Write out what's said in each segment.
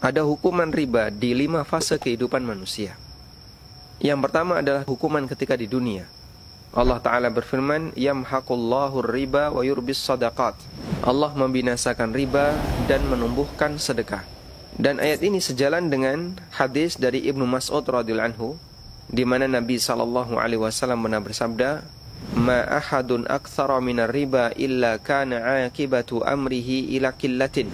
Ada hukuman riba di 5 fase kehidupan manusia. Yang pertama adalah hukuman ketika di dunia. Allah Ta'ala berfirman, yamhaqullahu riba wa yurbis sadaqat. Allah membinasakan riba dan menumbuhkan sedekah. Dan ayat ini sejalan dengan hadis dari Ibnu Mas'ud radhiyallahu anhu, di mana Nabi SAW pernah bersabda, ma ahadun aktsara minar riba illa kana akibatu amrihi ila qillatin.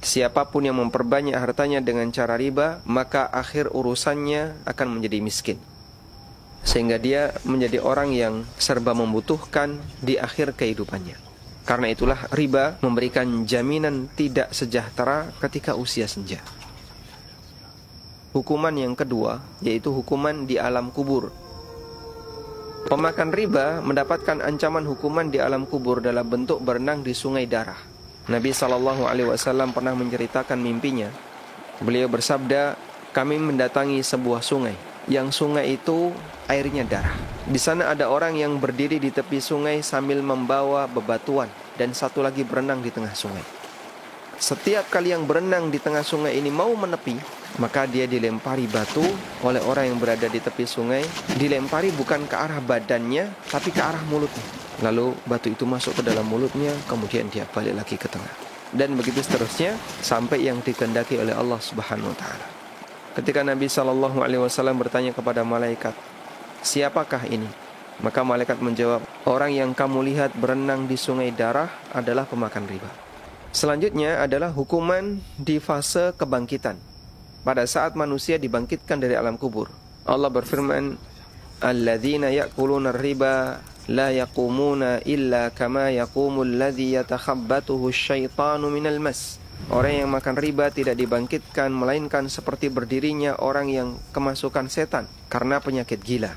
Siapapun yang memperbanyak hartanya dengan cara riba, maka akhir urusannya akan menjadi miskin, sehingga dia menjadi orang yang serba membutuhkan di akhir kehidupannya. Karena itulah riba memberikan jaminan tidak sejahtera ketika usia senja. Hukuman yang kedua yaitu hukuman di alam kubur. Pemakan riba mendapatkan ancaman hukuman di alam kubur dalam bentuk berenang di sungai darah. Nabi SAW pernah menceritakan mimpinya. Beliau bersabda, kami mendatangi sebuah sungai, yang sungai itu airnya darah. Di sana ada orang yang berdiri di tepi sungai sambil membawa bebatuan, dan satu lagi berenang di tengah sungai. Setiap kali yang berenang di tengah sungai ini mau menepi, maka dia dilempari batu oleh orang yang berada di tepi sungai. Dilempari bukan ke arah badannya, tapi ke arah mulutnya. Lalu batu itu masuk ke dalam mulutnya, kemudian dia balik lagi ke tengah. Dan begitu seterusnya sampai yang dikehendaki oleh Allah Subhanahu wa taala. Ketika Nabi SAW bertanya kepada malaikat, siapakah ini? Maka malaikat menjawab, orang yang kamu lihat berenang di sungai darah adalah pemakan riba. Selanjutnya adalah hukuman di fase kebangkitan. Pada saat manusia dibangkitkan dari alam kubur, Allah berfirman, alladzina ya'kuluna riba la yaqumuna illa kama yaqumul ladzi yatakhabbathu asyaitanu minal mas. Orang yang makan riba tidak dibangkitkan melainkan seperti berdirinya orang yang kemasukan setan karena penyakit gila.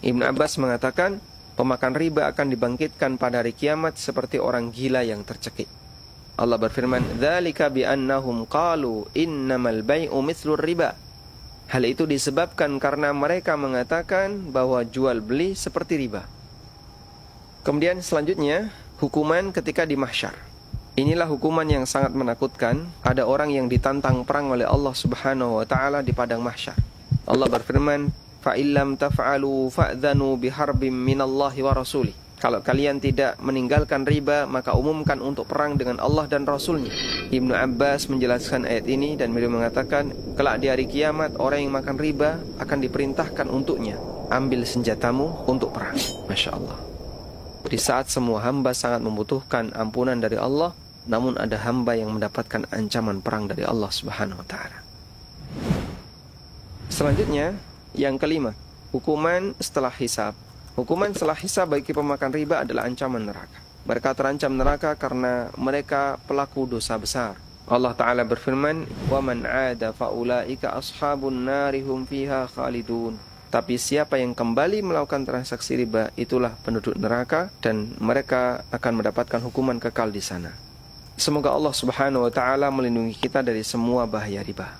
Ibnu Abbas mengatakan, pemakan riba akan dibangkitkan pada hari kiamat seperti orang gila yang tercekik. Allah berfirman, dzalika bi annahum qalu innamal bai'u mithlur riba. Hal itu disebabkan karena mereka mengatakan bahwa jual beli seperti riba. Kemudian selanjutnya, hukuman ketika di mahsyar. Inilah hukuman yang sangat menakutkan. Ada orang yang ditantang perang oleh Allah Subhanahu wa taala di padang mahsyar. Allah berfirman, fa illam taf'alu fa'dhanu biharbim minallahi wa rasulih. Kalau kalian tidak meninggalkan riba, maka umumkan untuk perang dengan Allah dan Rasulnya. Ibnu Abbas menjelaskan ayat ini dan beliau mengatakan, kelak di hari kiamat orang yang makan riba akan diperintahkan untuknya, ambil senjatamu untuk perang. Masya Allah. Di saat semua hamba sangat membutuhkan ampunan dari Allah, namun ada hamba yang mendapatkan ancaman perang dari Allah Subhanahu wa taala. Selanjutnya, yang kelima, hukuman setelah hisab. Hukuman setelah hisab bagi pemakan riba adalah ancaman neraka. Mereka terancam neraka karena mereka pelaku dosa besar. Allah Ta'ala berfirman, وَمَنْ عَادَ فَأُولَٰئِكَ أَصْحَابُ النَّارِ هُمْ فِيهَا خَالِدُونَ. Tapi siapa yang kembali melakukan transaksi riba, itulah penduduk neraka dan mereka akan mendapatkan hukuman kekal di sana. Semoga Allah Subhanahu wa taala melindungi kita dari semua bahaya riba.